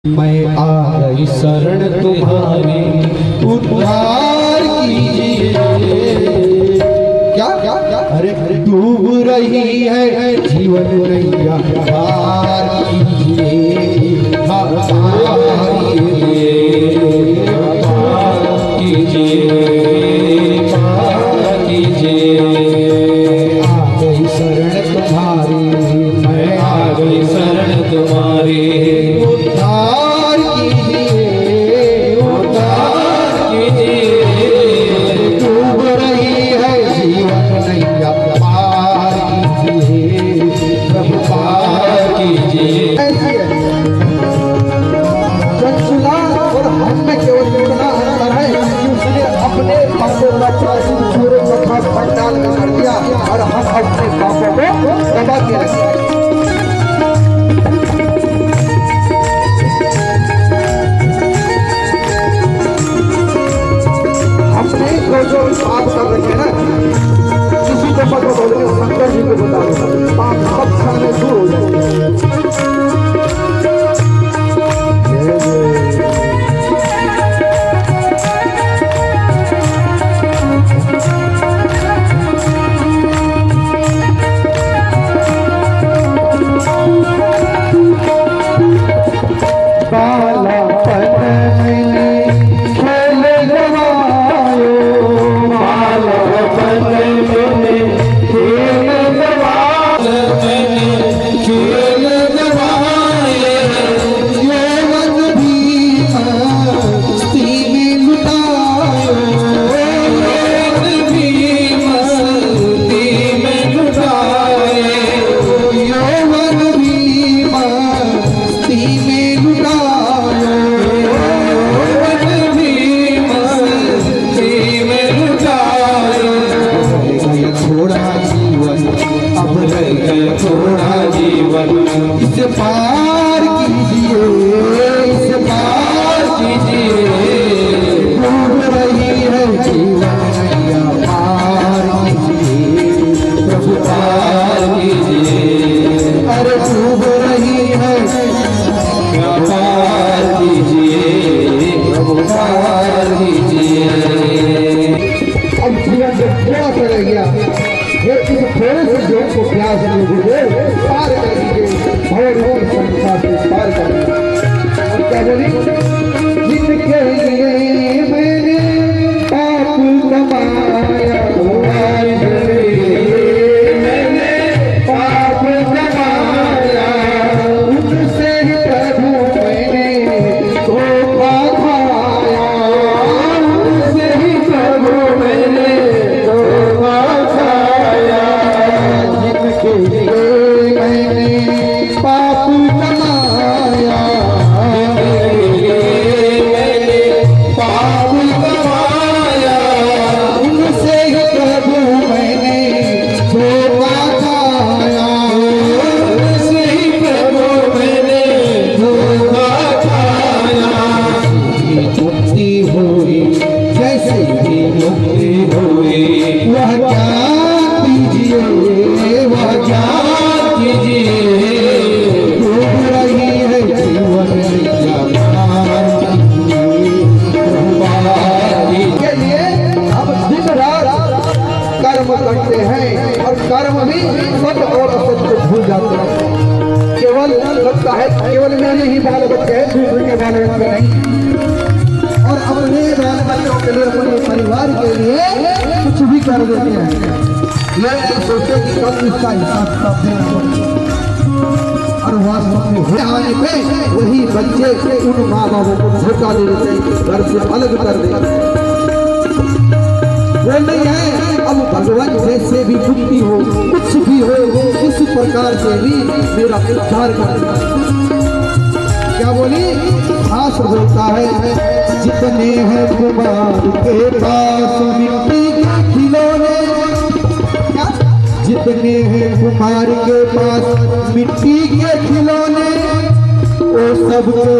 मैं आ गई शरण तुम्हारी, उद्धार कीजिए। क्या क्या क्या? अरे डूब रही है जीवन नैया, पार कीजिए, पार कीजिए, पार कीजिए, पार कीजिए। आ गई शरण तुम्हारी, मैं आ गई शरण तुम्हारी, उद्धार कीजिए, उद्धार कीजिए। डूब रही है जीवन नैया, पार कीजिए, प्रभु पार कीजिए। ऐसी है चंचला और हम में केवल इतना अंतर है कि उसने अपने पापों का प्रायश्चित पूरे कथा पंडाल में कर दिया और हम अपने पापों को दबा के रखे। जो पाप कर रहे हैं ना, किसी को पता बोलेंगे शंकर जी को बता दो, पाप सब क्षण में दूर हो जाएंगे। इसे पार कीजिए, इसे पार कीजिए। डूब रही है जीवन नैया, पार कीजिए, प्रभु पार कीजिए। अरे डूब रही है, पार कीजिए, प्रभु पार कीजिए। अब जीवन से थोड़ा सा रह गया, इस थोड़े से जीवन को प्यास नहीं बुझे, पार कर दीजिए, और संसार से पार कर दीजिए। और क्या बोली? जिनके लिए मैंने पाप कमाया, मैंने पाप कमाया, उनसे ही प्रभु मैंने धोखा खाया, उनसे ही प्रभु मैंने धोखा खाया। जिनके लिए मैंने पाप कमाया, मैंने पाप कमाया, उनसे ही प्रभु मैंने धोखा खाया, उनसे ही प्रभु मैंने धोखा खाया। मुक्ति हुई, जैसे ही मुक्ति हुई, वह ज्ञान दीजिए, वह ज्ञान कीजिए। डूब रही है जीवन नैया, पार कीजिए। के लिए हम दिन रात कर्म करते हैं और कर्म भी सत्य और असत्य को भूल जाते हैं। केवल लगता है केवल मेरे ही बाल बच्चे हैं, दूसरे के बाल बच्चे नहीं। और अपने बाल बच्चों के लिए, अपने परिवार के लिए कुछ भी कर देते हैं। ये सोचते कि कब इसका हिसाब किताब देना, और वास्तव में हो आने पे वही बच्चे उन माँ बापों को धोखा दे देते हैं, घर से अलग कर देते हैं। वो नहीं है, अब भगवान जैसे भी मुक्ति हो, कुछ भी हो, इस प्रकार से भी मेरा उद्धार कर देता। क्या बोली? खास बोलता है, जितने हैं कुमार के पास मिट्टी के खिलौने, जितने हैं कुमार के पास मिट्टी के खिलौने, वो सब के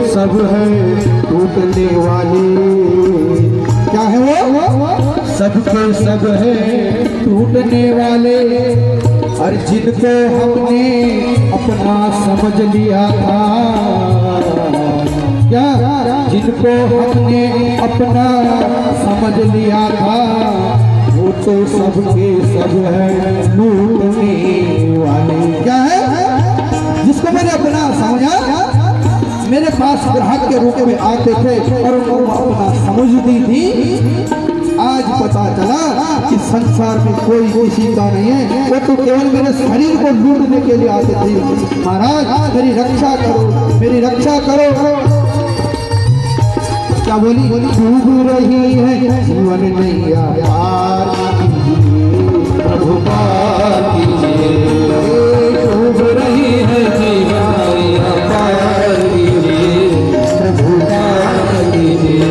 सब है टूटने वाले। क्या है वो? सब के सब है टूटने वाले। और जिनको हमने अपना समझ लिया था क्या जिनको हमने अपना समझ लिया था वो तो सबके सब है लूटने वाले। क्या है? जिसको मैंने अपना समझा, मेरे पास ग्राहक के रूप में आते थे और उनको अपना समझती थी, आज पता चला कि संसार में कोई किसी का नहीं है, वो तो केवल मेरे शरीर को लूटने के लिए आते थे। महाराज मेरी रक्षा करो, मेरी रक्षा करो। क्या बोली? डूब रही है जीवन नैया पार कीजिए, प्रभु पार कीजिए। डूब रही है जीवन नैया पार कीजिए, प्रभु पार कीजिए।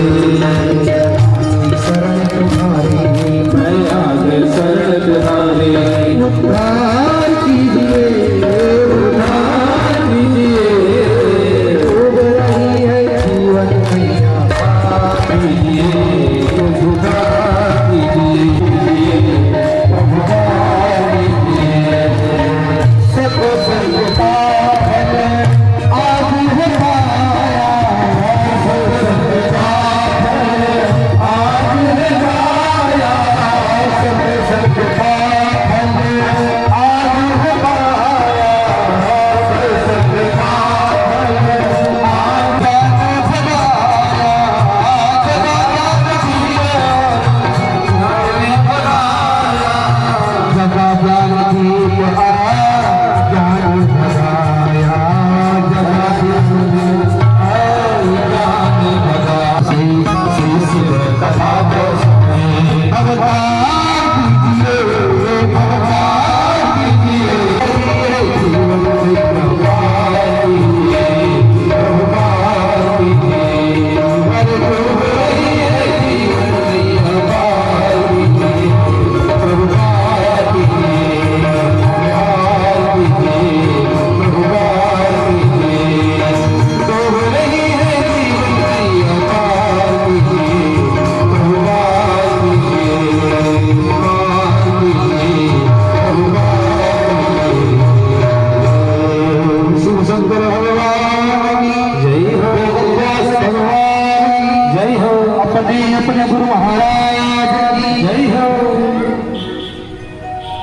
शरण तुम्हारी मैं आगे शरण तुम्हारी, उद्धार कीजिए, उद्धार कीजिए। डूब रही है जीवन नैया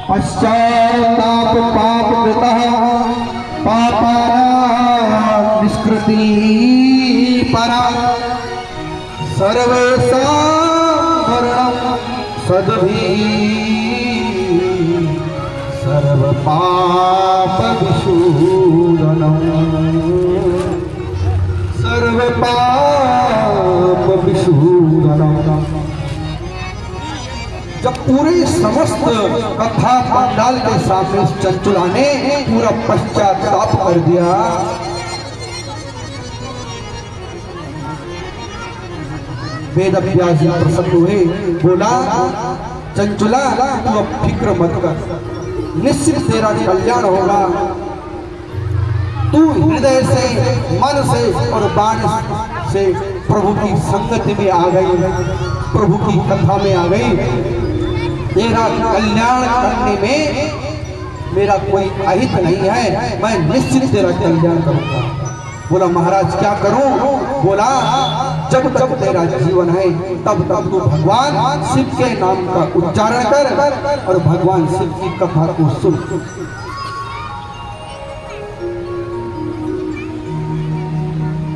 पश्चाताप पाप कृतः पापानां निष्कृति परा सर्वेषां वर्णं सद्भिः सर्व पाप विशूदनं सर्व पाप विशूदनं। जब पूरे समस्त कथा पंडाल के सामने चंचुला ने पूरा पश्चाताप कर दिया, वेद व्यास जी प्रसन्न हुए, बोला चंचुला तू अब फिक्र मत कर, निश्चित तेरा कल्याण होगा। तू हृदय से, मन से और वाणी से प्रभु की संगति में आ गई, प्रभु की कथा में आ गई। तेरा कल्याण करने में मेरा कोई अहित नहीं है, मैं निश्चित तेरा कल्याण करूंगा। बोला महाराज क्या करूं? बोला जब तक तेरा जीवन है तब तक तू भगवान शिव के नाम का उच्चारण कर और भगवान शिव की कथा को सुन।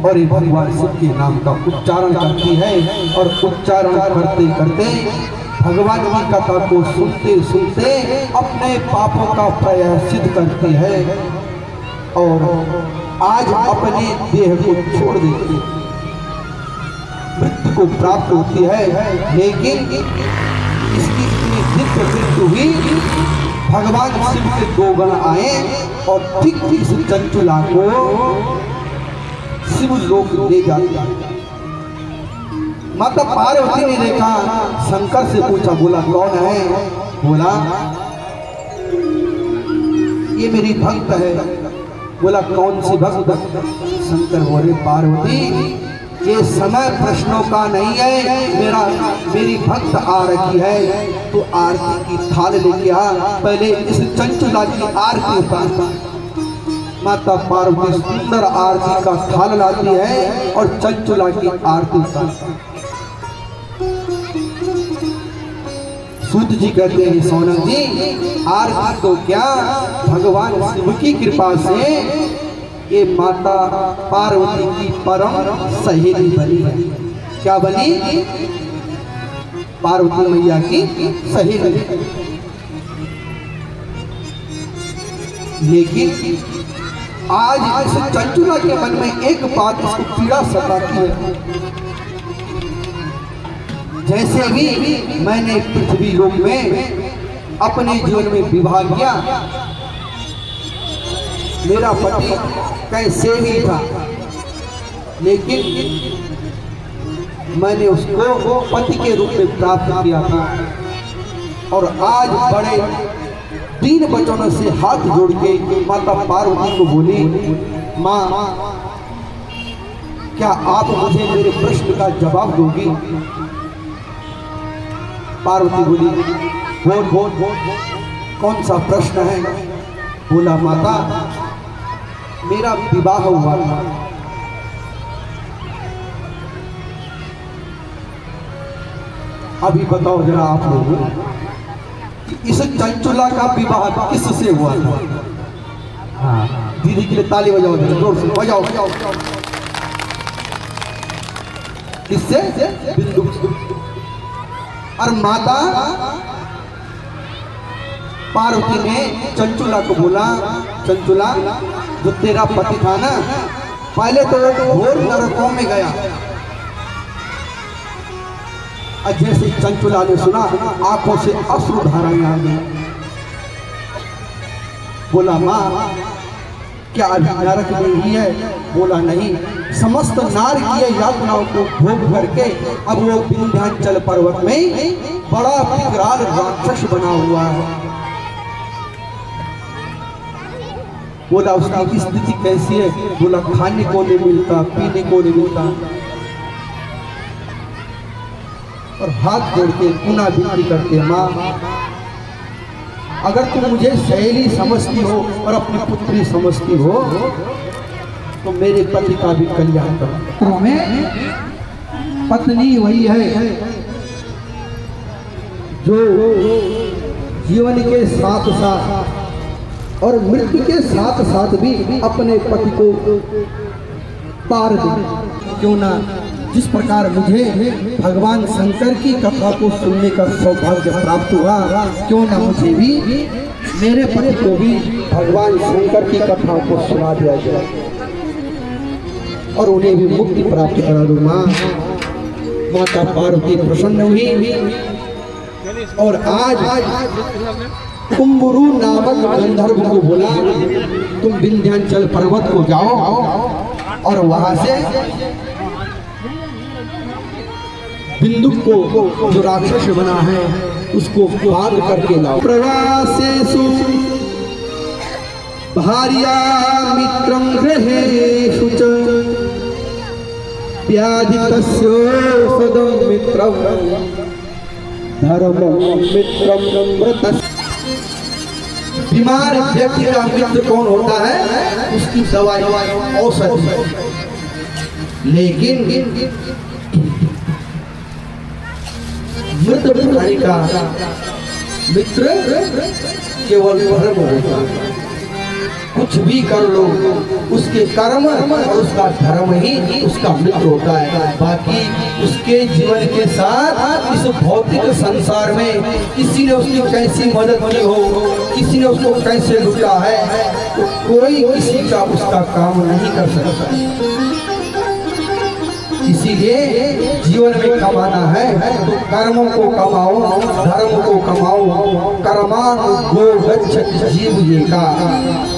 और ये भगवान शिव के नाम का उच्चारण करती है और उच्चारण करते करते भगवान की कथा को सुनते सुनते अपने पापों का प्रायश्चित करती है और आज अपने देह को छोड़ देती है, मृत्यु को प्राप्त होती है। लेकिन इसकी इतनी दिव्य मृत्यु हुई, भगवान शिव के दो गण आए और ठीक इस चंचुला को शिव लोक ले जाते। माता पार्वती ने देखा, शंकर से पूछा, बोला कौन है? बोला ये मेरी भक्त है। बोला कौन सी भक्त? शंकर बोले पार्वती ये समय प्रश्नों का नहीं है, मेरी भक्त आ रही है, तो आरती की थाल लेके आ, पहले इस चंचुला की आरती उतार। माता पार्वती सुंदर आरती का थाल लाती है और चंचुला की आरती उतारती है। सूत जी कहते हैं सोनम जी, आरती तो क्या, भगवान शिव की कृपा से ये माता पार्वती की परम सहेली बनी है। क्या बनी? पार्वती मैया की सहेली। लेकिन आज इस चंचुला के मन में एक बात इसको पीड़ा सताती है। जैसे भी मैंने पृथ्वी लोक में अपने जीवन में विवाह किया, मेरा पति कैसे भी था, लेकिन मैंने उसको पति के रूप में प्राप्त किया था। और आज बड़े तीन वचनों से हाथ जोड़ के माता पार्वती को बोली, माँ क्या आप मुझे मेरे प्रश्न का जवाब दोगी? पार्वती बोली, बोल बोल बोल, कौन सा प्रश्न है? बोला, माता मेरा विवाह हुआ था, अभी बताओ जरा आप लोग, इस चंचुला का विवाह किससे हुआ था? हाँ, दीदी के लिए ताली बजाओ, जोर से बजाओ बजाओ। किससे? बिंदु। और माता पार्वती ने चंचुला को बोला, चंचुला जो तेरा पति था ना, पहले तो घोर नरकों में गया। और जैसे चंचुला ने सुना, आंखों से अश्रु धाराएं आ गई। बोला, माँ क्या अभी नरक में ही है? बोला, नहीं, समस्त नारकीय यातनाओं को भोग करके अब वो विंध्याचल पर्वत में बड़ा विकराल राक्षस बना हुआ है। बोला, उसकी स्थिति कैसी है? बोला, खाने को नहीं मिलता, पीने को नहीं मिलता। और हाथ जोड़ के पुनः विनती करते, माँ अगर तुम मुझे सहेली समझती हो और अपनी पुत्री समझती हो तो मेरे पति का भी कल्याण करो। हमें पत्नी वही है जो जीवन के साथ साथ और मृत्यु के साथ साथ भी अपने पति को पार दे। क्यों ना, जिस प्रकार मुझे भगवान शंकर की कथा को सुनने का सौभाग्य प्राप्त हुआ, क्यों ना मुझे भी मेरे पति को भी भगवान शंकर की कथा को सुना दिया जाए और उन्हें भी मुक्ति प्राप्त करा दूं। माँ माता पार्वती प्रसन्न हुई और आज कुंभरू नामक गंधर्व को बोला, तुम विंध्याचल पर्वत को जाओ और वहां से बिंदु को जो राक्षस बना है उसको बांध करके लाओ। प्रवासेषु भार्या मित्रं गृहेषु च व्याधितस्य सदं मित्रं धर्मं मित्रं व्रतस्य। बीमार व्यक्ति का मित्र कौन होता है? उसकी दवाई औषधि। लेकिन मृत प्राणी का मित्र केवल धर्म होता है। कुछ भी कर लो, उसके कर्म और उसका धर्म ही उसका मित्र होता है। बाकी उसके जीवन के साथ इस भौतिक संसार में किसी ने उसकी कैसी मदद की हो, किसी ने उसको कैसे लूटा है, तो कोई किसी का उसका काम नहीं कर सकता। इसीलिए जीवन में कमाना है तो कर्मों को कमाओ, धर्म को कमाओ। कर्मानुगो गच्छति जीव ये का,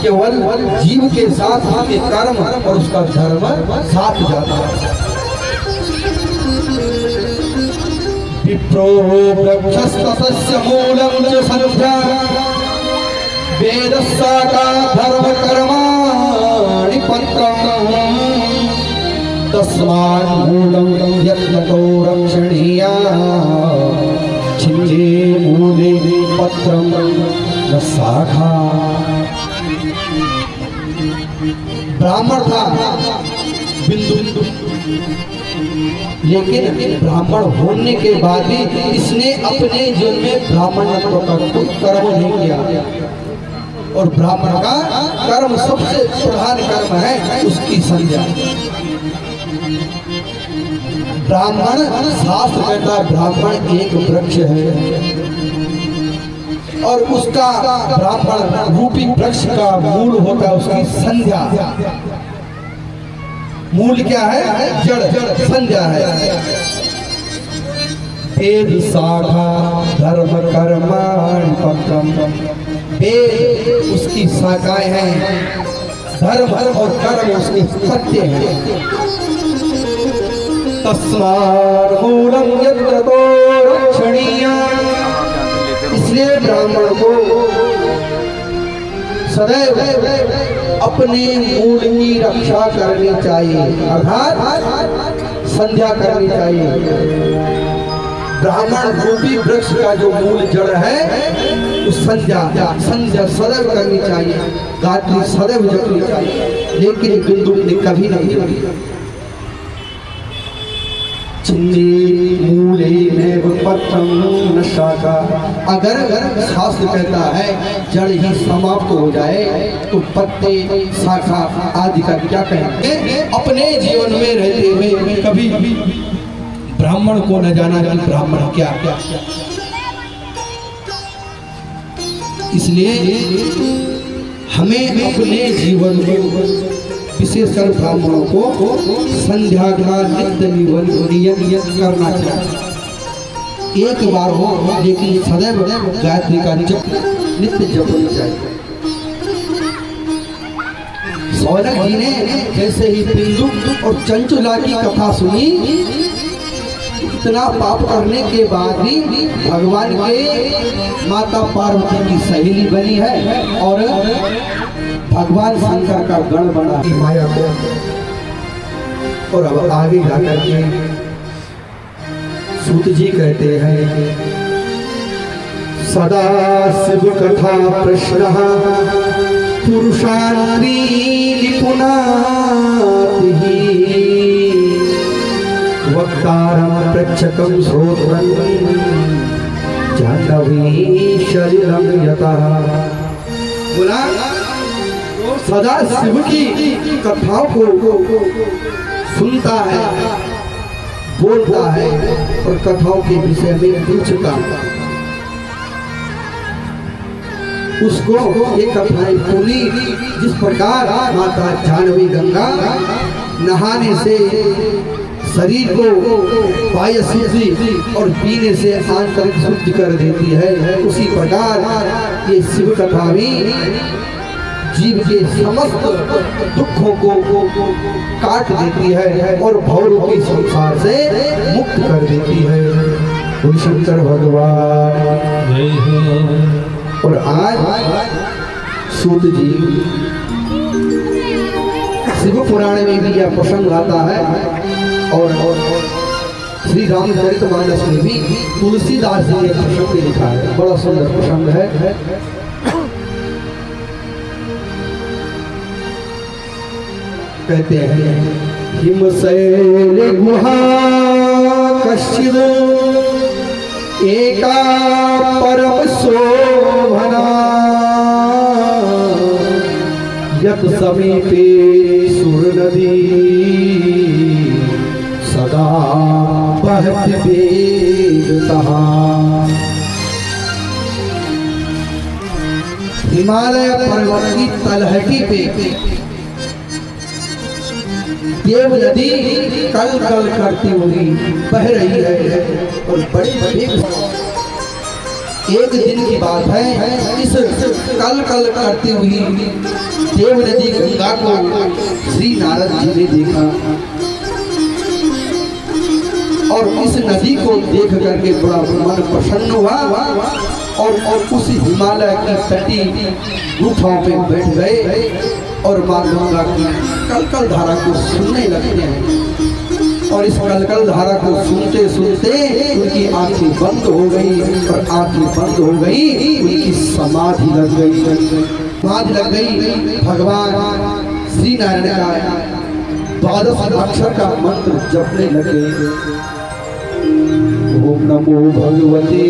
केवल जीव के साथ उसके कर्म और उसका धर्म साथ जाता है। विप्रो वृक्षस्तस्य मूलं च संध्या वेदस्साका धर्म कर्माणि पत्रम् तस्मात् मूलं यत्नतो रक्षणीया छिन्ने मूले पत्रं न शाखा। ब्राह्मण था बिंदु, लेकिन ब्राह्मण होने के बाद भी इसने अपने जीवन में ब्राह्मणत्व का कोई कर्म नहीं किया। और ब्राह्मण का कर्म सबसे प्रधान कर्म है उसकी संध्या। ब्राह्मण, शास्त्र कहता है ब्राह्मण एक वृक्ष है और उसका ब्राह्मण रूपी वृक्ष का मूल होता है उसकी संध्या। मूल क्या है? जड़, संध्या है। वेद शाखा धर्म कर्माणि पत्रम, वेद उसकी शाखाएं हैं, धर्म और कर्म उसके पत्ते हैं। तस्मात् मूलम यत्र तो रक्षणीयम्, इसलिए ब्राह्मण को सदैव अपने मूल की रक्षा करनी चाहिए, अर्थात संध्या करनी चाहिए। ब्राह्मण रूपी वृक्ष का जो मूल जड़ है उस संध्या सदैव करनी चाहिए, गायत्री सदैव जपनी चाहिए। लेकिन बिंदु ने कभी नहीं जपी। मूले में पत्रम न शाखा, अगर शास्त्र कहता है जड़ ही समाप्त हो जाए तो पत्ते शाखा आदि का क्या कहेंगे? अपने जीवन में रहते हुए कभी ब्राह्मण को न जाना कि ब्राह्मण क्या क्या। इसलिए हमें अपने जीवन में विशेषकर ब्राह्मणों को संध्या का नित्य नियम करना चाहिए। एक बार हो लेकिन सदैव गायत्री का जप नित्य जप होना चाहिए। सौनक जी ने जैसे ही बिंदु और चंचुला की कथा सुनी, इतना पाप करने के बाद भी भगवान के माता पार्वती की सहेली बनी है और भगवान शंकर का गण बना माया को। और अब आगे जाकर के सूत जी कहते हैं, सदा शिव कथा प्रश्न पुरुषांत्री निपुनाति वक्तारं प्रेक्षकं श्रोत्रं जाह्नवी शरीरं यतः। बोला सदा शिव की कथाओं को सुनता है, बोलता है और कथाओं के विषय में पूछता है। उसको ये कथाएं सुनी जिस प्रकार माता जाह्नवी गंगा नहाने से शरीर को बाह्य शुद्धि और पीने से आंतरिक शुद्धि कर देती है, उसी प्रकार ये शिव कथा भी जीव के समस्त दुखों को काट देती है और भवरूपी संसार से मुक्त कर देती है। शंकर भगवान। और आज सूत जी शिव पुराण में भी यह प्रसंग आता है और श्री रामचरितमानस में भी तुलसीदास जी ने प्रसंग लिखा है। बड़ा सुंदर प्रसंग है। कहते हैं, हिमशैल गुहा कश्चिद एका परम शोभना यत समीपे सुर नदी सदा बहति वेगतः। हिमालय पर्वत की तलहटी पे देव नदी कल कल करती हुई बह रही है और बड़ी बड़ी। एक दिन की बात है, इस कल कल करती हुई देव नदी गंगा को श्री नारद जी ने देखा और इस नदी को देख करके बड़ा मन प्रसन्न हुआ और उस हिमालय की तटी गुफाओं पे बैठ गए और माँ गंगा की कलकल धारा को सुनने लगते हैं। और इस कलकल धारा को सुनते सुनते उनकी आंखें बंद हो गई और आंखें बंद हो गई, उनकी समाधि लग गई। समाधि लग गई। भगवान श्री नारायण का 12 अक्षर का मंत्र जपने लगे। ओम नमो भगवते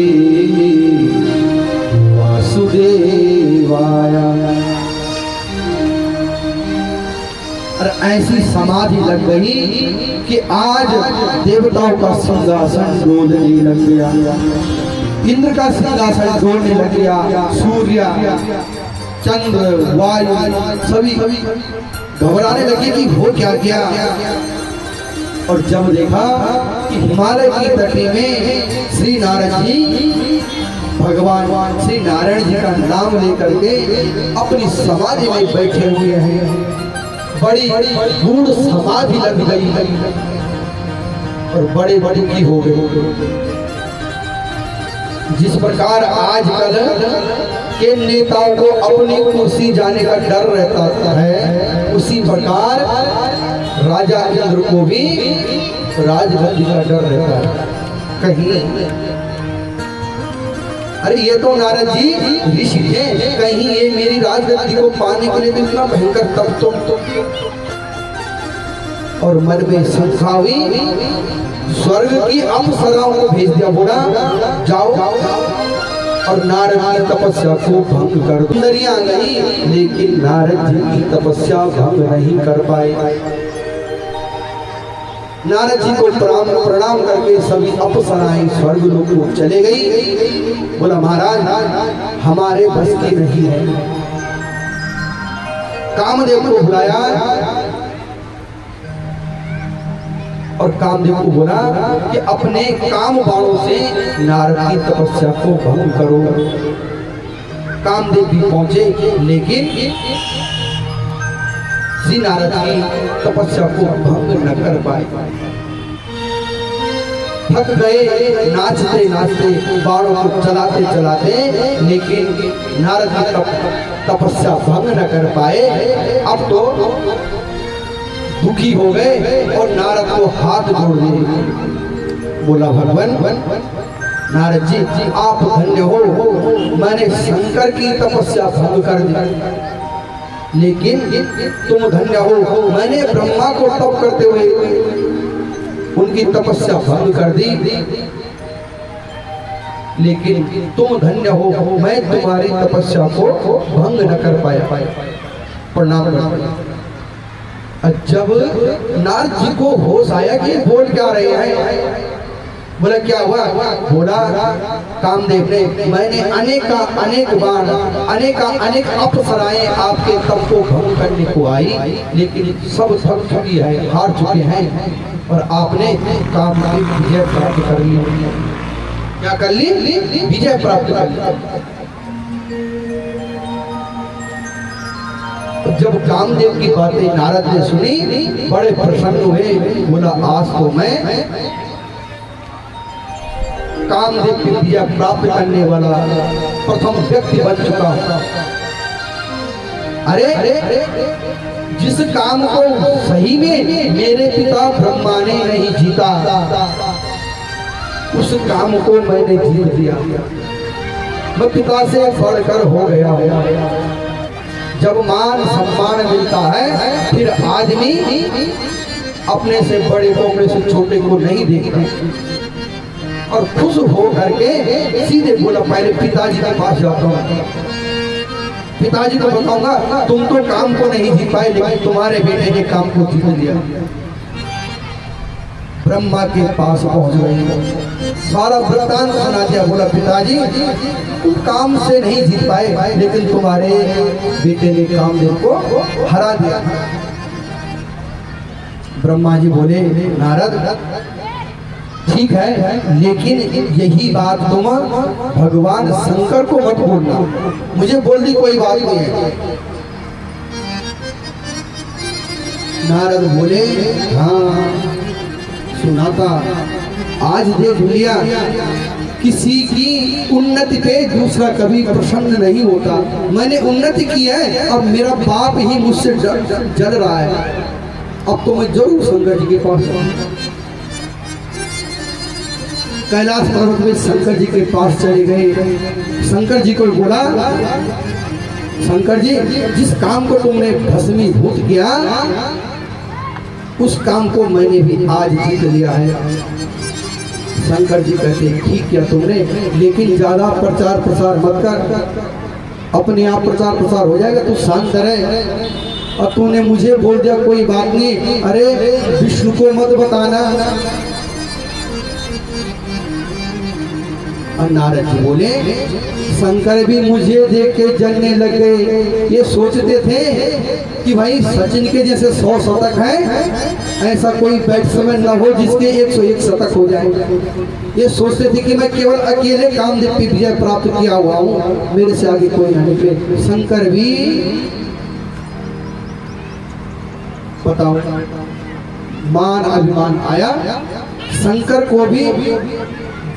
वासुदेवाय। और ऐसी समाधि लग गई कि आज देवताओं का सिंहासन डोलने लग गया, इंद्र का सिंहासन डोलने लग गया, सूर्य चंद्र वायु सभी घबराने लगे कि हो क्या गया। और जब देखा कि हिमालय की तटी में श्री नारायण जी भगवान श्री नारायण जी का नाम लेकर के अपनी समाधि में बैठे हुए हैं, बड़ी गूढ़ समाधि लग गई और बड़े बड़े की हो गए। जिस प्रकार आजकल के नेताओं को अपनी कुर्सी जाने का डर रहता है, उसी प्रकार राजा इंद्र को भी राजगद्दी का डर रहता है। कहीं अरे ये तो नारद जी ऋषि थे, कहीं ये मेरी राजगद्दी को पाने के लिए इतना भयंकर तप तो और मन में शंका हुई, स्वर्ग की अप्सराओं को भेज दिया, बोला जाओ और नारद की तपस्या को भंग कर दो। सुंदरियां गई लेकिन नारद जी की तपस्या भंग नहीं कर पाए। नारद जी को प्रणाम करके सभी अप्सराएं स्वर्ग लोक को चले गई। बोला महाराज हमारे बस की नहीं है। कामदेव को बुलाया और कामदेव को बोला कि अपने काम बाणों से नारद की तपस्या को भंग करो। कामदेव भी पहुंचे लेकिन श्री नारद की तपस्या को भंग न कर पाए। थक गए, नाचते नाचते बाणों को चलाते चलाते, लेकिन नारद की तपस्या भंग न कर पाए। अब तो दुखी हो गए और नारद को हाथ जोड़ दिए। बोला भगवान नारद जी आप धन्य हो, मैंने शंकर की तपस्या भंग कर दी, लेकिन तुम धन्य हो, मैंने ब्रह्मा को तप करते हुए उनकी तपस्या भंग कर दी, लेकिन तुम धन्य हो, मैं तुम्हारी तपस्या को भंग न कर पाया। प्रणाम। जब नारद जी को होश आया कि बोल क्या रहे हैं, बोला क्या हुआ? बोला कामदेव ने, मैंने अनेक बार अनेक अप्सराएं आपके तप को भंग करने को आई, लेकिन सब थक चुकी है, हार चुके हैं और आपने काम की विजय प्राप्त कर ली। क्या कर ली? विजय प्राप्त कर ली। जब कामदेव की बातें नारद ने सुनी बड़े प्रसन्न हुए। बोला आज तो मैं कामदेव की विजय प्राप्त करने वाला प्रथम व्यक्ति बन चुका हूं। अरे जिस काम को सही में मेरे पिता ब्रह्मा ने नहीं जीता, उस काम को मैंने जीत लिया। मैं पिता से बढ़कर हो गया। जब मान सम्मान मिलता है फिर आदमी अपने से बड़े को अपने से छोटे को नहीं देखता और खुश हो करके सीधे बोला पहले पिताजी के पास जाता हूँ, पिताजी को बताऊंगा तुम तो काम को नहीं जीत पाए, लेकिन तुम्हारे बेटे ने काम को जीत लिया। ब्रह्मा के पास पहुंच गई, सारा वृत्तांत सुना दिया। बोला पिताजी तुम काम से नहीं जीत पाए, लेकिन तुम्हारे बेटे ने कामदेव को हरा दिया। ब्रह्मा जी बोले नारद ठीक है, लेकिन यही बात तुम भगवान शंकर को मत बोलना, मुझे बोलनी कोई बात नहीं है। नारद बोले हाँ सुना था, आज देख लिया किसी की उन्नति पे दूसरा कभी प्रसन्न नहीं होता। मैंने उन्नति की है, अब मेरा बाप ही मुझसे जल रहा है, अब तो मैं जरूर शंकर जी के पास जाऊंगा। कैलाश पर्वत में शंकर जी के पास चले गए। शंकर जी को बोला शंकर जी, जिस काम को तुमने भस्मीभूत किया उस काम को मैंने भी आज जीत लिया है। शंकर जी कहते ठीक किया तुमने, लेकिन ज्यादा प्रचार प्रसार मत कर, अपने आप प्रचार प्रसार हो जाएगा, तू शांत रहे। और तूने मुझे बोल दिया कोई बात नहीं, अरे विष्णु को मत बताना। और नारद जी बोले शंकर भी मुझे देख के जलने लग गए। ये सोचते थे कि भाई सचिन के जैसे 100 शतक है, ऐसा कोई बैट्समैन न हो जिसके 101 शतक हो जाए। ये सोचते थे कि मैं केवल अकेले कामदेव की विजय प्राप्त किया हुआ हूँ, मेरे से आगे कोई नहीं निकले। शंकर भी बताओ मान अभिमान आया, शंकर को भी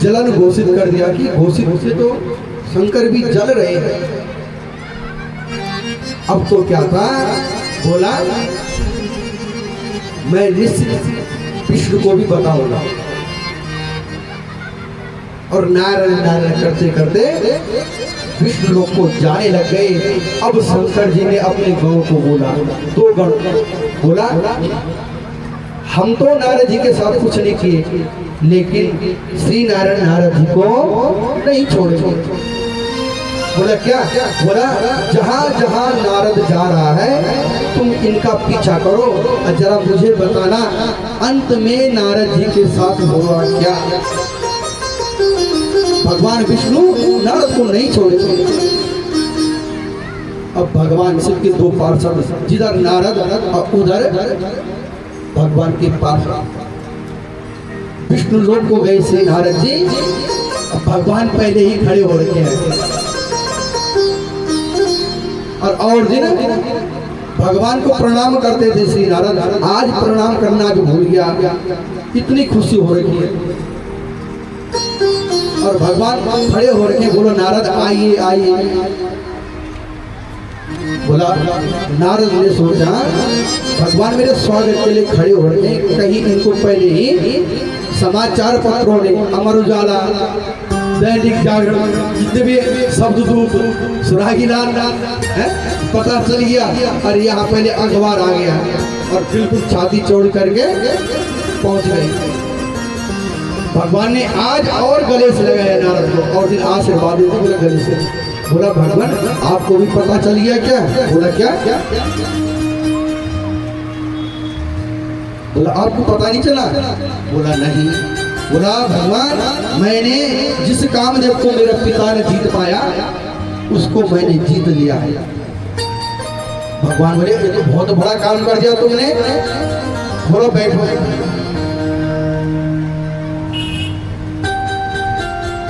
जलन घोषित कर दिया कि घोषित तो शंकर भी जल रहे हैं। अब तो क्या था, बोला मैं निश्चित विष्णु को भी बताऊंगा। और नारायण नारायण करते करते विष्णु लोक को जाने लग गए। अब शंकर जी ने अपने गौ को बोला, 2 गण बोला हम तो नारद जी के साथ कुछ नहीं किए, लेकिन श्री नारायण नारद जी को नहीं छोड़ेंगे। बोला क्या? बोला जहाँ जहाँ नारद जा रहा है तुम इनका पीछा करो और जरा मुझे बताना अंत में नारद जी के साथ हुआ क्या। भगवान विष्णु नारद को नहीं छोड़ेंगे। अब भगवान शिव के 2 पार्षद, जिधर नारद और उधर भगवान के पास विष्णु लोक को गए श्री नारद जी। भगवान पहले ही खड़े हो रखे हैं और दिन भगवान को प्रणाम करते थे श्री नारद, आज प्रणाम करना भी भूल गया, इतनी खुशी हो रही है। और भगवान खड़े हो रखे, बोलो नारद आइए आइए। बोला नारद ने सोचा भगवान मेरे स्वागत के लिए खड़े हो रहे हैं, कहीं इनको पहले ही समाचार पत्रों ने, अमर उजाला, दैनिक जागरण, जितने भी शब्ददूत, सुरागीलाल है, पता चल गया। और यहाँ पहले अखबार आ गया और बिल्कुल छाती चौड़ी करके पहुंच गए। भगवान ने आज और गले से लगाया नारद को, और दिन आशीर्वाद देते बोले गले से। बोला भगवान आपको भी पता चल गया क्या? बोला क्या? बोला आपको पता नहीं चला? बोला नहीं। बोला भगवान मैंने जिस कामदेव को मेरे पिता ने जीत पाया उसको मैंने जीत लिया है। भगवान बोले ये तो बहुत बड़ा काम कर दिया तुमने, बोलो बैठो।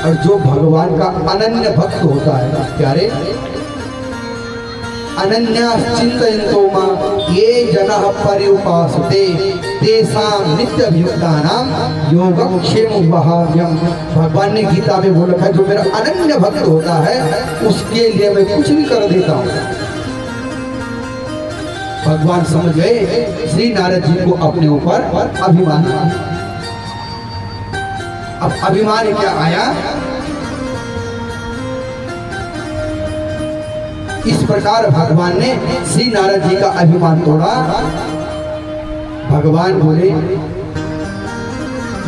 और जो भगवान का अनन्य भक्त होता है प्यारे, अनन्या चिंतयन्तो मां ये जनः पर्युपासते तेषां नित्यभियुक्तानां योगक्षेमं वहाम्यहम्। भगवान ने गीता में बोल रखा है जो मेरा अनन्य भक्त होता है उसके लिए मैं कुछ भी कर देता हूँ। भगवान समझ गए श्री नारद जी को अपने ऊपर अभिमान। अब अभिमान क्या आया? इस प्रकार भगवान ने श्री नारद जी का अभिमान तोड़ा। भगवान बोले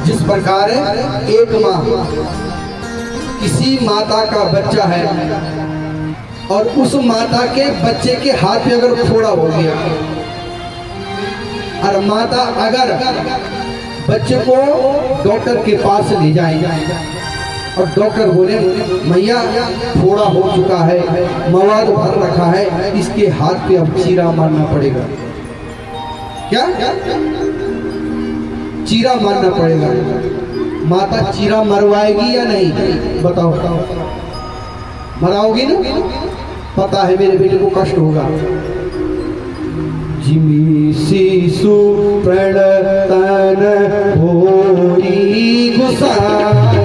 जिस प्रकार एक माँ किसी माता का बच्चा है और उस माता के बच्चे के हाथ में अगर फोड़ा हो गया और माता अगर बच्चे को डॉक्टर के पास ले जाए और डॉक्टर बोले मैया फोड़ा हो चुका है, मवाद भर रखा है, इसके हाथ पे अब चीरा मारना पड़ेगा। क्या? चीरा मारना पड़ेगा। माता चीरा मरवाएगी या नहीं? बताओ मराओगी ना? पता है मेरे बेटे को कष्ट होगा। जिमी शिशु प्रणतन होरी गुसाई,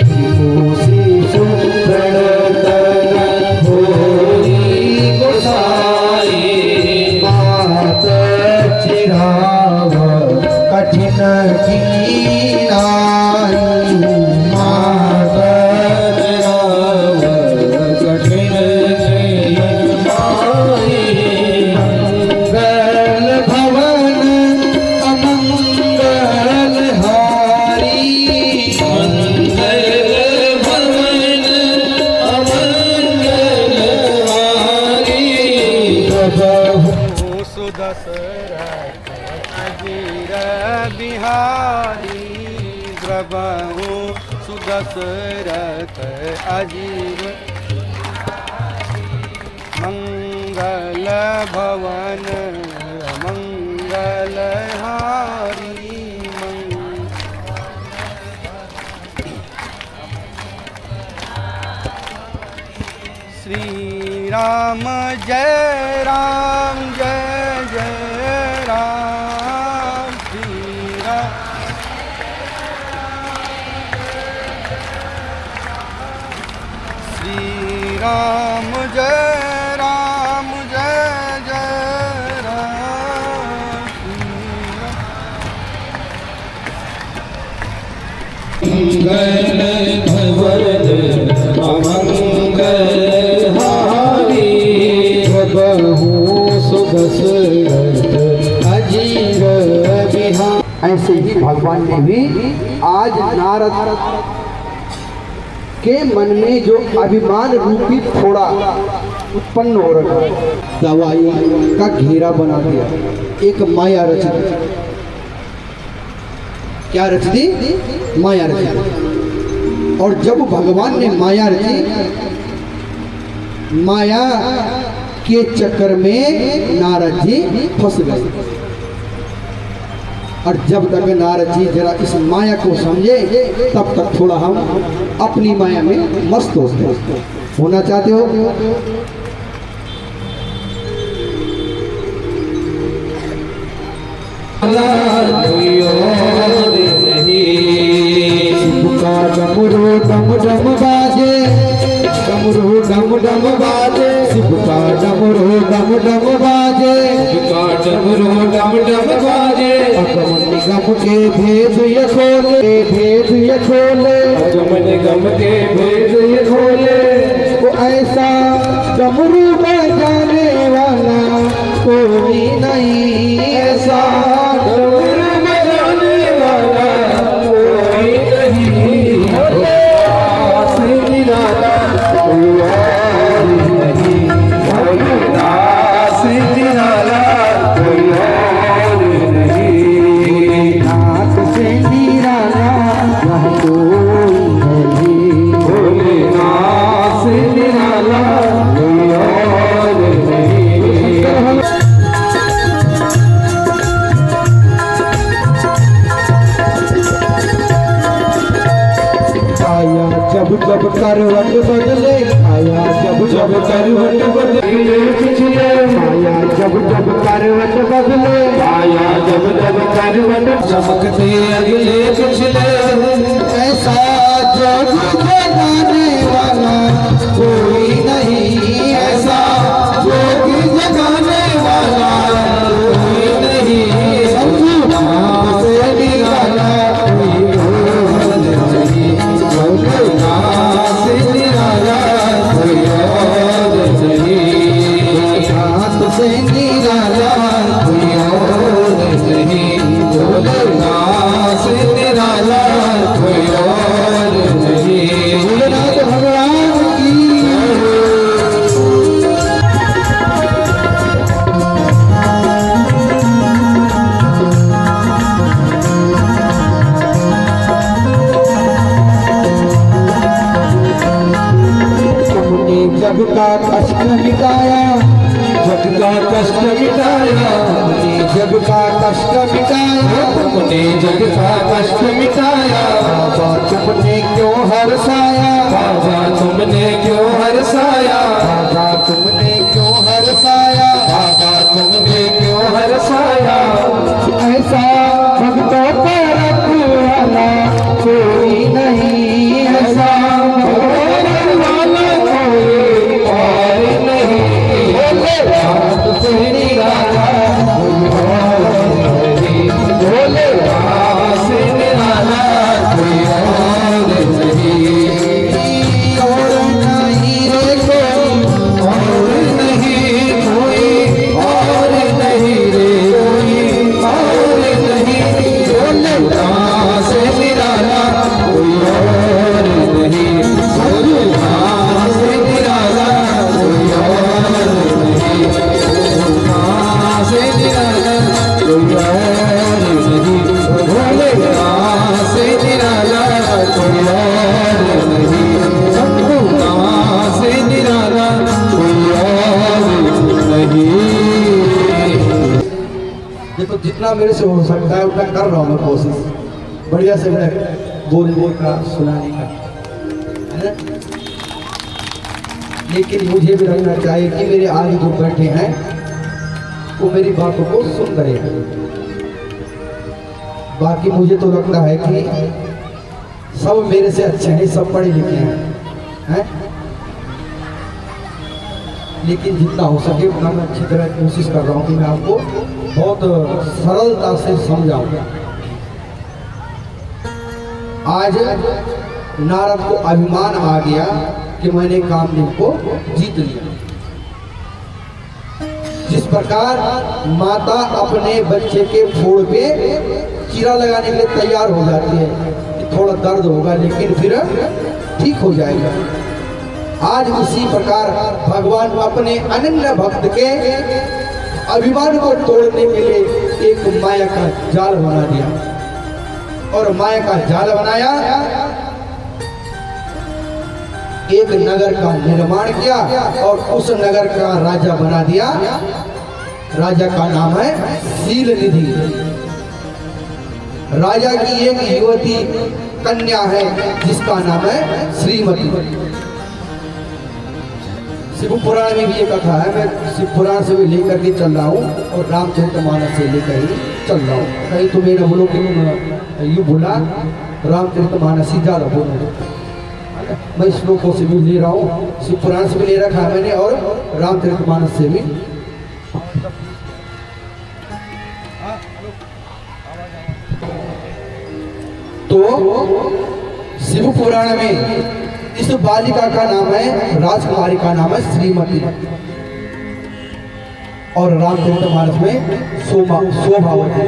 जिमो शिशु प्रणतन होरी गुसाई, मात चिराव कठिन कीनाई, मात चिराव कठिन कीनाई। सुदशरथ अजीर बिहारी द्रवहु सुदशरथ अजीर मंगल भवन मंगल हारी श्री राम जय राम जय जय राम श्री राम श्री राम जय राम जय जय राम मंगल भवन अमंगल हारी प्रभु सुदशरथ अजीर बिहारी। ऐसे ही भगवान ने भी आज नारद के मन में जो अभिमान रूपी थोड़ा उत्पन्न हो रहा है, दवाई का घेरा बना दिया, एक माया रच दी। क्या रच दी? माया रच दी। और जब भगवान ने माया रची, माया के चक्कर में नारद जी फंस गए। और जब तक नारद जी जरा इस माया को समझे, तब तक थोड़ा हम अपनी माया में मस्त होना चाहते हो। डमरू डम डम बाजे, डमरू डम डम बाजे, शिव का डमरू डम डम बाजे, डमरू डम डम बाजे, अगम निगम के भेद ये खोले, भेद ये खोले, अगम निगम के भेद ये खोले। वो ऐसा डमरू बजाने वाला कोई नहीं, ऐसा डमरू बजाने वाला कोई नहीं, दास निराला कोई और नहीं, दास निराला कोई और नहीं, नाथ से निराला वह कोई नहीं, भोलेनाथ से निराला कोई और नहीं। आया जब जब करवट बदले, आया जब जब करवट बदले, पिछले आया जब जब करवट बदले, आया जब जब करवट चमकते अगले पिछले। ऐसा जग जगाने वाला कोई नहीं, ऐसा जोग जगाने वाला कोई नहीं, नाम से निराला कोई और नहीं, भोलेनाथ से निराला कोई और नहीं, नाथ से निराला कोई और नहीं, भोलेनाथ से निराला कोई और नहीं। भोलेनाथ भगवान की तुमने जग का कष्ट मिटाया, जग का कष्ट मिटाया, तुमने जग का कष्ट मिटाया, तुमने जग का कष्ट मिटाया, बाबा तुमने क्यों हरसाया, बाबा तुमने क्यों हरसाया, बाबा तुमने क्यों हरसाया, बाबा तुमने क्यों हरसाया। ऐसा भक्तों को रखवाला कोई नहीं, ऐसा भगवान वाला कोई और नहीं, भोलेनाथ से निराला कोई और नहीं, भोलेनाथ से निराला कोई और नहीं, और नहीं रे कोई, और नहीं कोई और नहीं रे कोई और नहीं, भोले नाथ से निराला कोई और नहीं, शंभू नाथ से निराला कोई और नहीं। ये तो जितना मेरे से हो सकता है उतना कर रहा हूँ मैं कोशिश, बढ़िया से मैं बोलने का, सुनाने का, है ना। लेकिन मुझे भी लगना चाहिए कि मेरे आगे जो बैठे हैं वो मेरी बातों को सुन रहे हैं। बाकी मुझे तो लगता है कि सब मेरे से अच्छे हैं, सब पढ़े लिखे हैं, लेकिन जितना हो सके उतना मैं अच्छी तरह कोशिश कर रहा हूँ कि मैं आपको बहुत सरलता से समझाऊं। आज नारद को अभिमान आ गया कि मैंने कामदेव को जीत लिया। जिस प्रकार माता अपने बच्चे के फोड़ पे चीरा लगाने के लिए तैयार हो जाती है कि थोड़ा दर्द होगा लेकिन फिर ठीक हो जाएगा, आज उसी प्रकार भगवान अपने अनन्य भक्त के अभिमान को तोड़ने के लिए एक माया का जाल बना दिया, और माया का जाल बनाया, एक नगर का निर्माण किया और उस नगर का राजा बना दिया। राजा का नाम है शील निधि। राजा की एक युवती कन्या है जिसका नाम है श्रीमती। शिव पुराण में भी ये कथा है, मैं शिव पुराण से भी लेकर के चल रहा हूँ और रामचरितमानस से लेकर ही चल रहा हूँ। कहीं तो मेरा बोलो कि यू बोला रामचरितमानस ही ज्यादा बोलो, मैं श्लोकों से भी ले रहा हूँ, शिव पुराण से भी ले रखा है मैंने और रामचरितमानस से भी। तो शिव पुराण में इस बालिका का नाम है, राजकुमारी का नाम है श्रीमती, और रामचरितमानस में शोभावती।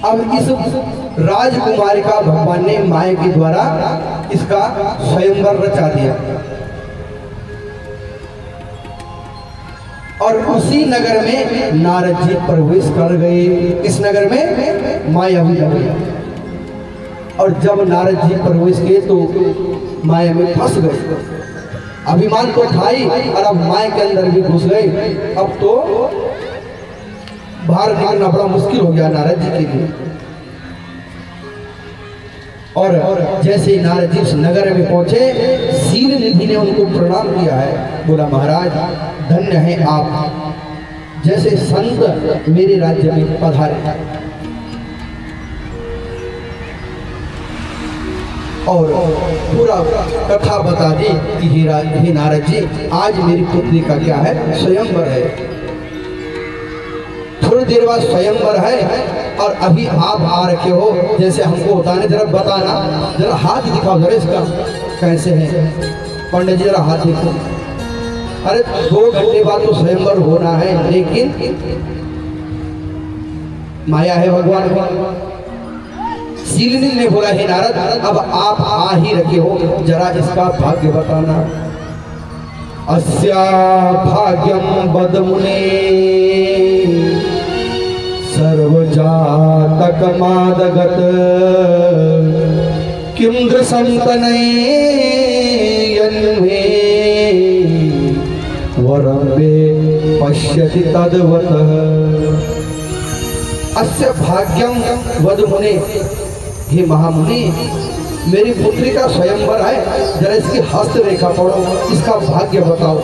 अब इस राजकुमारी का भगवान ने माया के द्वारा इसका स्वयंवर रचा दिया, और उसी नगर में नारद जी प्रवेश कर गए। इस नगर में मायावी नगर, और जब नारद जी प्रवेश किए तो माया में फंस गए, अभिमान को खाई और अब माया के अंदर भी घुस गए। अब तो बाहर निकलना बड़ा मुश्किल हो गया नारद जी के लिए। और जैसे ही नारद जी उस नगर में पहुंचे, शील निधि ने उनको प्रणाम किया है, बोला महाराज धन्य है आप, जैसे संत मेरे राज्य में पधारे। और पूरा कथा बता दी कि हे नारद जी, आज मेरी पुत्री का क्या है, स्वयंवर है। थोड़ी देर बाद स्वयंवर है और अभी आप आ रखे हो, जैसे हमको बताने, जरा बताना, जरा हाथ दिखाओ जरा इसका कैसे है। पंडित जी जरा हाथ दिखाओ। अरे 2 घंटे बाद तो स्वयंवर होना है, लेकिन माया है भगवान को। शीलनी ने बोला हे नारद, अब आप आ ही रखे हो, जरा इसका भाग्य बताना। अस्या भाग्यम वद मुने सर्वजातक मादगत किम दृशंतनये यन्मे वरम्बे पश्यति तद्वतः। अस्य भाग्यम वद मुने, हे महामुनि, मेरी पुत्री का स्वयंवर है, जरा इसकी हस्त रेखा पढ़ो, इसका भाग्य बताओ,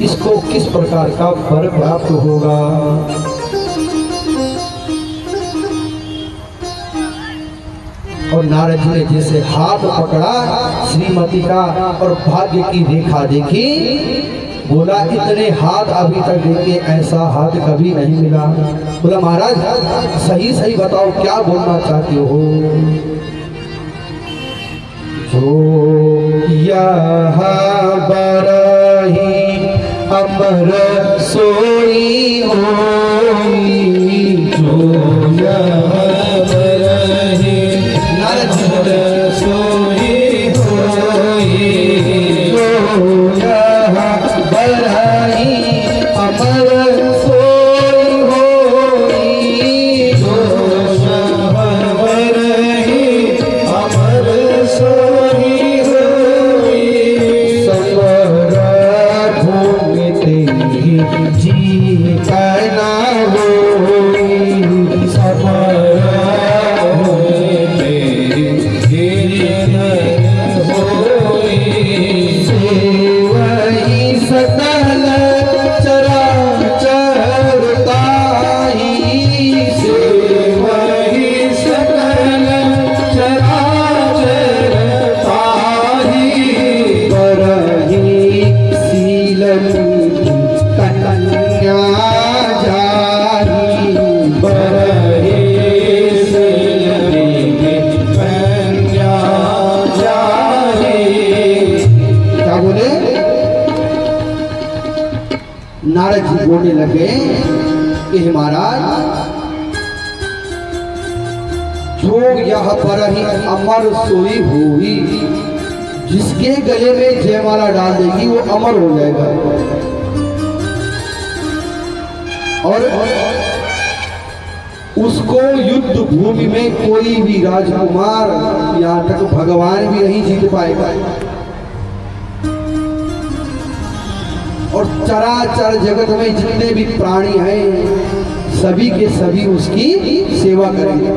इसको किस प्रकार का वर प्राप्त होगा। और नारद जी ने जैसे हाथ पकड़ा श्रीमती का और भाग्य की रेखा देखी, बोला इतने हाथ अभी तक देखे ऐसा हाथ कभी नहीं मिला। बोला महाराज सही सही बताओ क्या बोलना चाहते हो। जो यहाँ बरही अमर सोई होई, जो यहाँ बरही अमर सोई होई, जो यहाँ बरही जी कहना होई समर होए तेरी होई सेवई सकल चराचर ताई सेवई सकल चराचर ताई परही सीलन कन्या जारी परही सीलन कन्या जारी। क्या बोले? नारद जी बोलने लगे कि हे महाराज, जो यह पर ही अमर सोई हुई, जिसके गले में जयमाला डाल देगी वो अमर हो जाएगा। और उसको युद्ध भूमि में कोई भी राजकुमार, यहाँ तक भगवान भी नहीं जीत पाएगा। और चराचर जगत में जितने भी प्राणी हैं सभी के सभी उसकी सेवा करेंगे।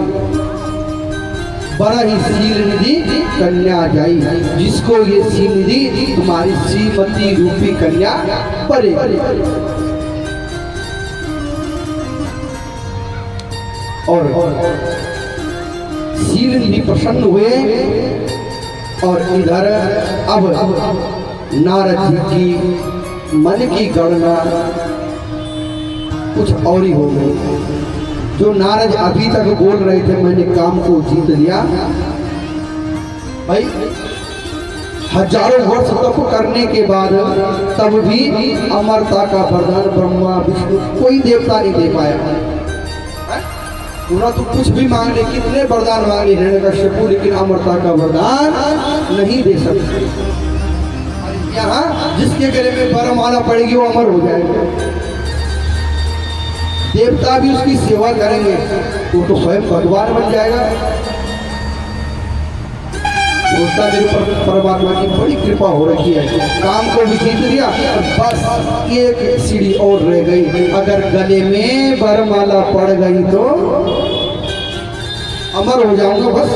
बड़ा ही शील निधि कन्या जाई, जिसको ये शील निधि तुम्हारी श्रीमती रूपी कन्या पड़ेगी। और शील निधि प्रसन्न हुए और इधर अब नारद जी की मन की गणना कुछ और ही हो गई। जो नारद अभी तक बोल रहे थे मैंने काम को जीत लिया, भाई हजारों वर्ष तप करने के बाद तब भी अमरता का वरदान ब्रह्मा विष्णु कोई देवता नहीं दे पाया। पूरा तो कुछ भी मांग ले, कितने वरदान मांगे हिरण्यकश्यप, लेकिन अमरता का वरदान नहीं दे सकते। यहाँ जिसके गले में वरमाला पड़ेगी वो अमर हो जाएगा। देवता भी उसकी सेवा करेंगे वो तो स्वयं भगवान बन जाएगा। उसका मेरे पर परमात्मा की बड़ी कृपा हो रखी है, काम को भी जीत लिया और बस एक सीढ़ी और रह गई। अगर गले में वरमाला पड़ गई तो अमर हो जाऊंगा। बस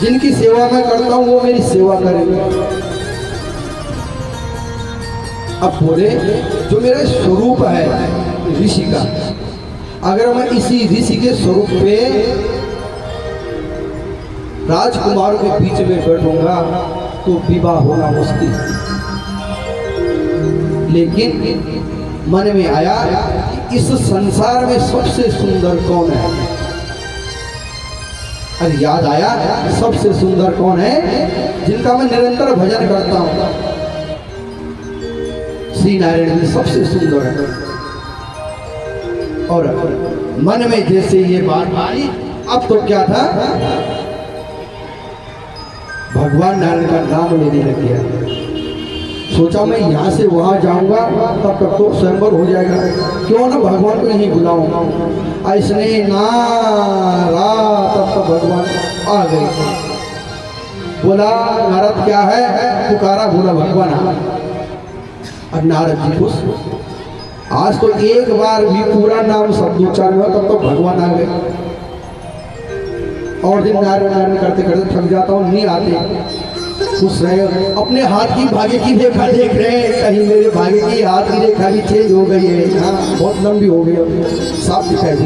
जिनकी सेवा मैं करता हूँ वो मेरी सेवा करेंगे। अब बोले जो मेरा स्वरूप है ऋषि का, अगर मैं इसी ऋषि के स्वरूप पे राजकुमारों के बीच में बैठूंगा तो विवाह होना मुश्किल। लेकिन मन में आया कि इस संसार में सबसे सुंदर कौन है। अरे याद आया सबसे सुंदर कौन है, जिनका मैं निरंतर भजन करता हूं। श्री नारायण जी सबसे सुंदर है। और मन में जैसे ये बात आई, अब तो क्या था, भगवान नारायण का नाम लेने लग गया। सोचा मैं यहाँ से वहाँ जाऊंगा तब तक तो स्वयंवर हो जाएगा, क्यों ना भगवान को यहीं बुलाऊं। ऐसने नारा तब तक भगवान आ गए। बोला नारद क्या है, पुकारा, बोला भगवान आ। और नारद जी खुश, आज तो एक बार भी पूरा नाम शब्दोच्चारण हुआ तब तो भगवान आ गए। और दिन नारायण नारायण करते करते थक जाता हूँ, नहीं आते। खुश रहे, अपने हाथ की भाग्य की रेखा देख रहे हैं, कहीं मेरे भाग्य की हाथ की रेखा भी चेंज हो गई है। हाँ बहुत लंबी हो गई, साफ दिखाई दे।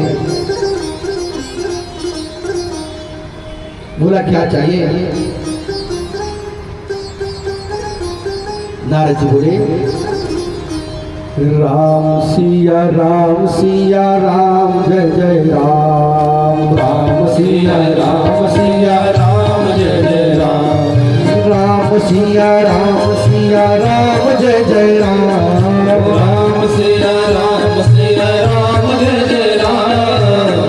बोला क्या चाहिए। नारद जी बोले राम सिया राम जय जय राम, राम सिया राम जय जय राम, राम सिया राम जय जय राम, राम सिया राम जय जय राम,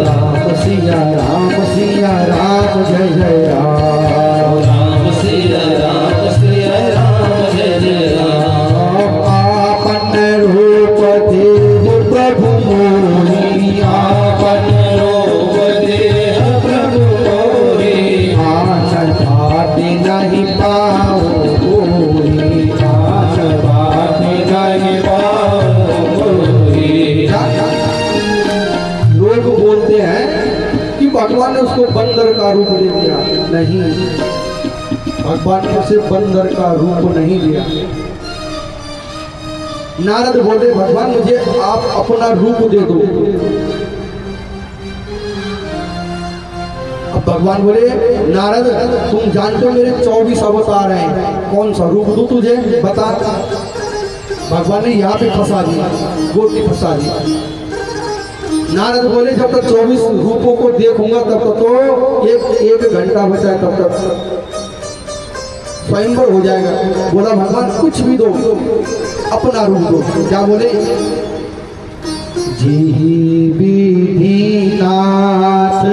राम सिया राम जय जय राम, राम सिया राम जय जय राम। आपन रूप देव प्रभु मोहि, आपन रूप देह प्रभु मोहि, आचर भाति नहीं पाओ कोई, आचर भाति नहीं पाओ भगवान ने उसको बंदर का रूप दे दिया, नहीं, भगवान ने उसे बंदर का रूप नहीं दिया। नारद बोले भगवान मुझे आप अपना रूप दे दो। अब भगवान बोले नारद तुम जानते हो मेरे 24 अवतार हैं, कौन सा रूप दूं तुझे बता। भगवान ने यहाँ पे फंसा दिया, गोटी फंसा दी। नारद बोले जब तक 24 रूपों को देखूंगा तब तक तो एक घंटा बचा है, तब तक स्वयंवर हो जाएगा। बोला भगवान कुछ भी दो, अपना रूप दो। क्या बोले? जी विधि नाथ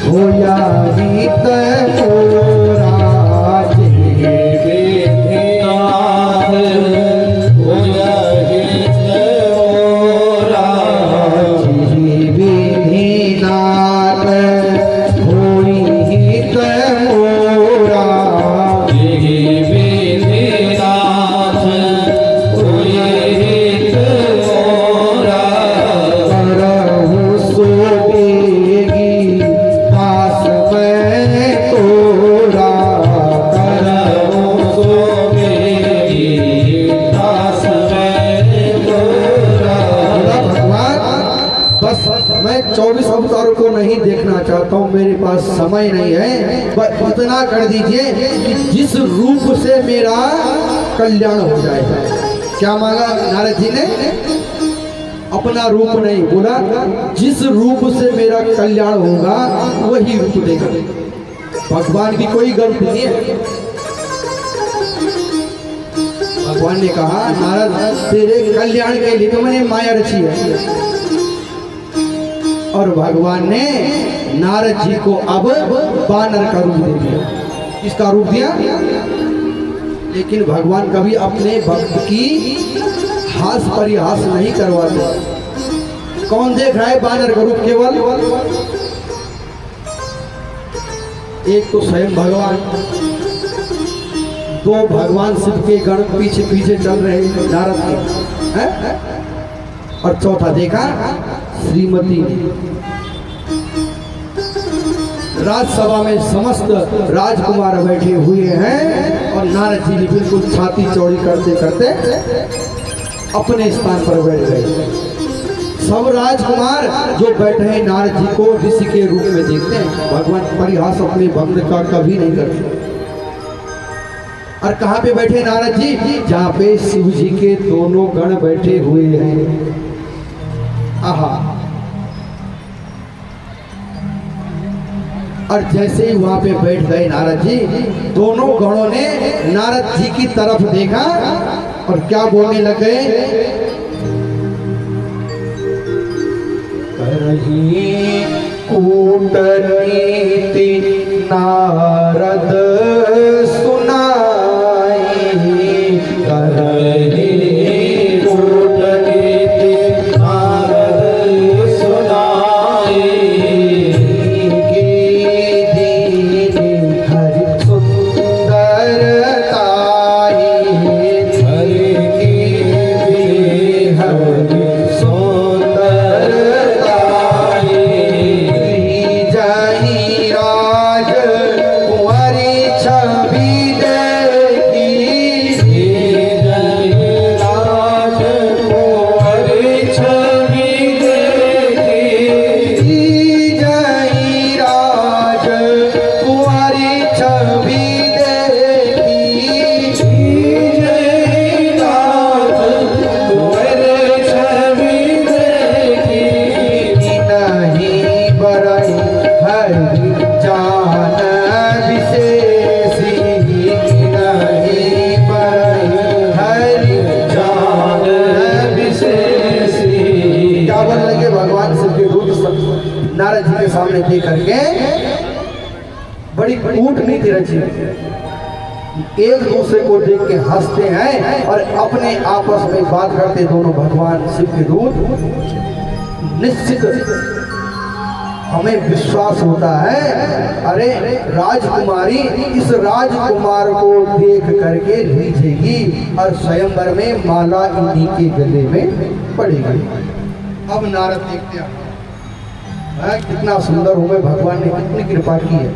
होया हित मोरा, जी विधि नाथ होया हित मोरा, जी विधि नाथ होई हित मोरा, मैं 24 अवतारों को नहीं देखना चाहता हूँ, मेरे पास समय नहीं है। बस इतना कर दीजिए कि जिस रूप से मेरा कल्याण हो जाएगा। क्या मांगा नारद जी ने? अपना रूप नहीं, बोला जिस रूप से मेरा कल्याण होगा वही रूप देगा। भगवान की कोई गलती नहीं है। भगवान ने कहा नारद तेरे कल्याण के लिए तो मैंने माया रची है। और भगवान ने नारद जी को अब बानर का रूप दे दिया। किसका रूप दिया? लेकिन भगवान कभी अपने भक्त की हास परिहास नहीं करवाते। कौन देख रहा है बानर का रूप? केवल एक तो स्वयं भगवान, दो भगवान शिव के गण पीछे पीछे चल रहे हैं नारद के, हैं? और चौथा देखा श्रीमती। राजसभा में समस्त राजकुमार बैठे हुए हैं और नारद जी भी बिल्कुल छाती चौड़ी करते करते अपने स्थान पर बैठ गए। सब राजकुमार जो बैठे हैं नारद जी को ऋषि के रूप में देखते हैं। भगवान परिहास अपने भक्त का कभी नहीं करते। और कहाँ पे बैठे नारद जी? जहाँ पे शिव जी के दोनों गण बैठे हुए हैं। आहा। और जैसे ही वहां पे बैठ गए नारद जी, दोनों गणों ने नारद जी की तरफ देखा और क्या बोलने लगे? करही कूटनीति नारद सुनाई, करही नारद जी के सामने दे करके बड़ी कूटनीति रची। एक दूसरे को देख के हंसते हैं और अपने आपस में बात करते दोनों भगवान शिव के दूत। निश्चित हमें विश्वास होता है, अरे राजकुमारी इस राजकुमार को देख करके रीझेगी और स्वयंवर में माला इन्हीं के गले में पड़ेगी। अब नारद देखते हैं कितना सुंदर हूँ मैं, भगवान ने कितनी कृपा की है,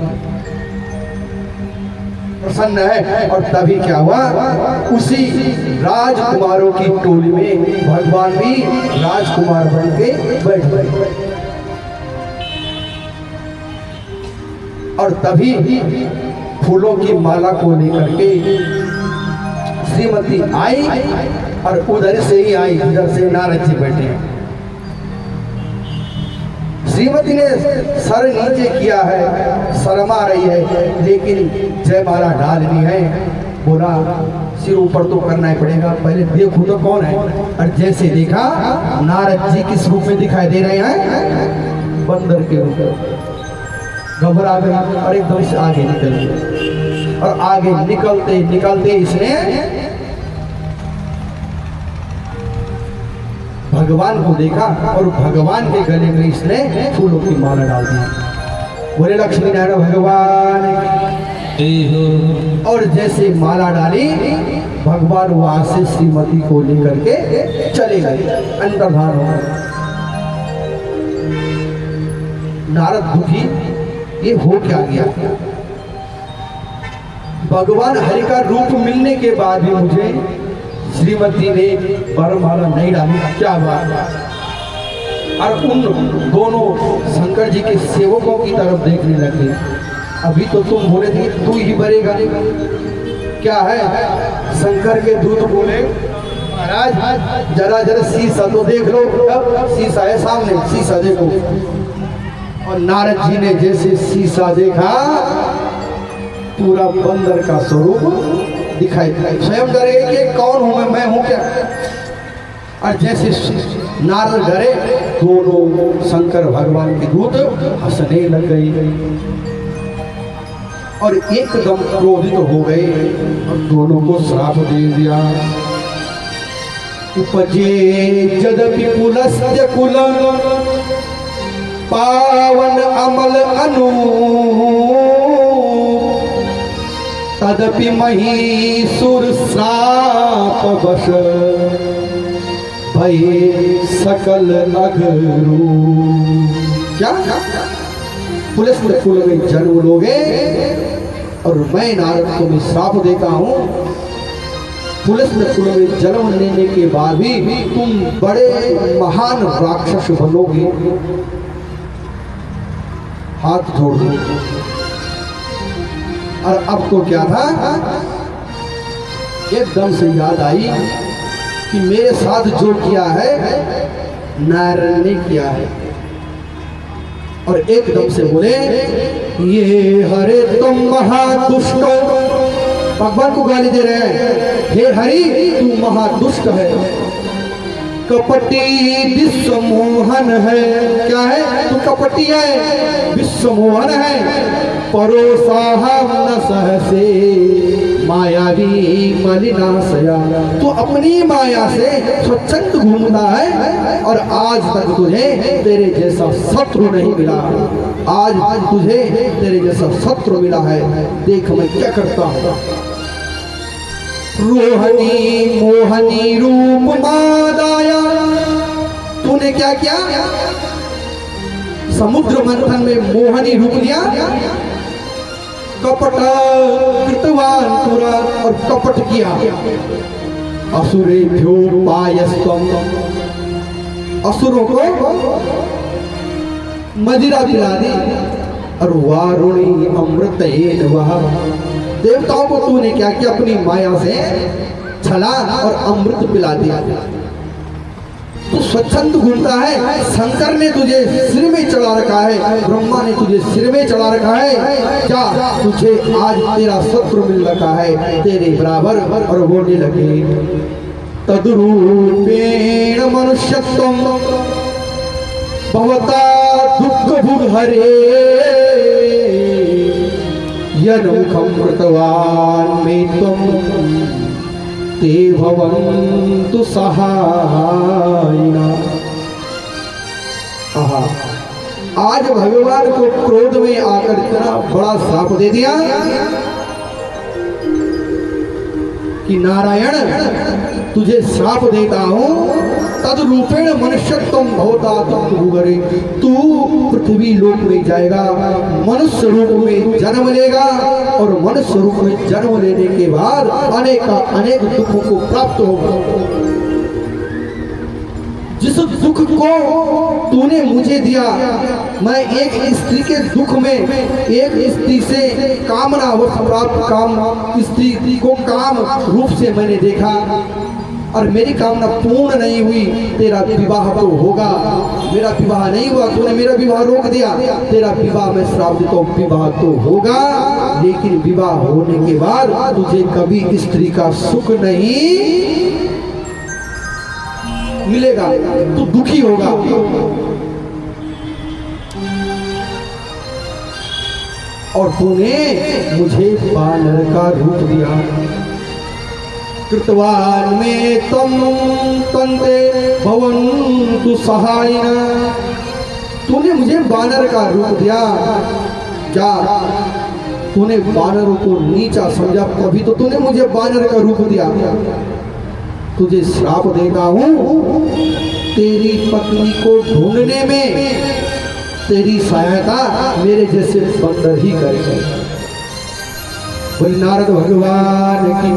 प्रसन्न है। और तभी क्या हुआ, उसी राजकुमारों की टोली में भगवान भी राजकुमार बन के बैठ गए। और तभी फूलों की माला को लेकर के श्रीमती आई, और उधर से ही आई, उधर से नारद जी बैठे हैं। श्रीमती ने सर नीचे किया है, शर्मा रही है, लेकिन जयमाला डालनी है। बोला सिर ऊपर तो करना ही पड़ेगा, पहले देखो तो कौन है। और जैसे देखा, नारद जी किस रूप में दिखाई दे रहे हैं, बंदर के रूप में। घबरा गई और एकदम से आगे निकल गई। और आगे निकलते निकलते इसने भगवान को देखा, और भगवान के गले में इसने फूलों की माला डाल दी। बोले लक्ष्मी नारायण भगवान। और जैसे माला डाली, भगवान वहां से श्रीमती को लेकर के चले गए, अंतर्धान हो गए। नारद दुखी, ये हो क्या गया, भगवान हरि का रूप मिलने के बाद भी मुझे श्रीमती ने वरमाला नहीं डाली, क्या बात। और उन दोनों शंकर जी के सेवकों की तरफ देखने लगे। अभी तो तुम बोले थे तू ही बरेगा, क्या है। शंकर के दूत बोले महाराज जरा जरा शीशा तो देख लो, शीशा है सामने, शीशा देखो। और नारद जी ने जैसे शीशा देखा, पूरा बंदर का स्वरूप दिखाई दिया। स्वयं डरे कि कौन हूं मैं हूं क्या। और जैसे नारद डरे, दोनों शंकर भगवान के दूत हंसने लग गए और एकदम क्रोधित हो गए और दोनों को श्राप दे दिया। उपजे जदपि पुलस्त्य कुल पावन अमल अनु, तदपि महीसुर श्राप वश भये सकल अघरू। क्या पुलिस में कुल में जन्म लोगे, और मैं नारद को भी श्राप देता हूँ। पुलिस में कुल में जन्म लेने के बाद भी तुम बड़े महान राक्षस बनोगे। हाथ जोड़ दो। और अब तो क्या था, एकदम से याद आई कि मेरे साथ जो किया है नारायण ने किया है। और एकदम से बोले, ये हरे तुम महादुष्ट, भगवान को गाली दे रहे हैं, हे हरि तू महादुष्ट है, कपटी विश्वमोहन है। क्या है, तू कपटी है, विश्वमोहन है। परोसाहम न सहसे मायावी मलिनाशया, तू अपनी माया से स्वच्छंद घूमता है, और आज तक तुझे तेरे जैसा शत्रु नहीं मिला। आज तुझे तेरे जैसा शत्रु मिला है, देख मैं क्या करता हूँ। रोहनी मोहनी रूप मादाया, तूने क्या किया, समुद्र मंथन में मोहनी रूप लिया। कपट कृतवान पुरा, और कपट किया। असुरेभ्यो पायस्तम, असुरों को मदिरा पिला दी। और वारुणी अमृत वह, देवताओं को तूने क्या किया, अपनी माया से छला और अमृत पिला दिया। तू स्वच्छंद घूमता है, शंकर ने तुझे सिर में चढ़ा रखा है, ब्रह्मा ने तुझे सिर में चढ़ा रखा है। क्या तुझे आज तेरा शत्रु मिल रखा है तेरे बराबर, और बोलने लगे तद्रूपेण मनुष्यत्वं भवता दुःख भुग हरे, यनुखं कृतवान् मे त्वं ते भवन्तु सहायिना। आज भगवान को क्रोध में आकर इतना बड़ा श्राप दे दिया कि नारायण तुझे श्राप देता हूं, तद रूपेण मनुष्यत्वं भवतातं भूगरे। तू पृथ्वी लोक में जाएगा, मनुष्य रूप में जन्म लेगा और मनुष्य रूप में जन्म लेने के बाद अनेक दुखों को प्राप्त होगा। जिस दुख को तूने मुझे दिया, मैं एक स्त्री के दुख में एक स्त्री से कामना वश प्राप्त काम स्त्री को काम रूप से मैंने देखा और मेरी कामना पूर्ण नहीं हुई। तेरा विवाह तो होगा, मेरा विवाह नहीं हुआ, तूने मेरा विवाह रोक दिया, तेरा विवाह मैं श्राप देता हूँ, विवाह तो होगा लेकिन विवाह होने के बाद तुझे कभी स्त्री का सुख नहीं मिलेगा, तू दुखी होगा। और तूने मुझे बानर का रूप दिया। कृतवान में तम तंते भवन्तु सहायिना। तूने मुझे बानर का रूप दिया, क्या तूने बानरों को नीचा समझा, तभी तो तूने मुझे बानर का रूप दिया। तुझे श्राप देता हूँ, तेरी पत्नी को ढूंढने में तेरी सहायता मेरे जैसे बंदर ही करेंगे। बोले नारद भगवान की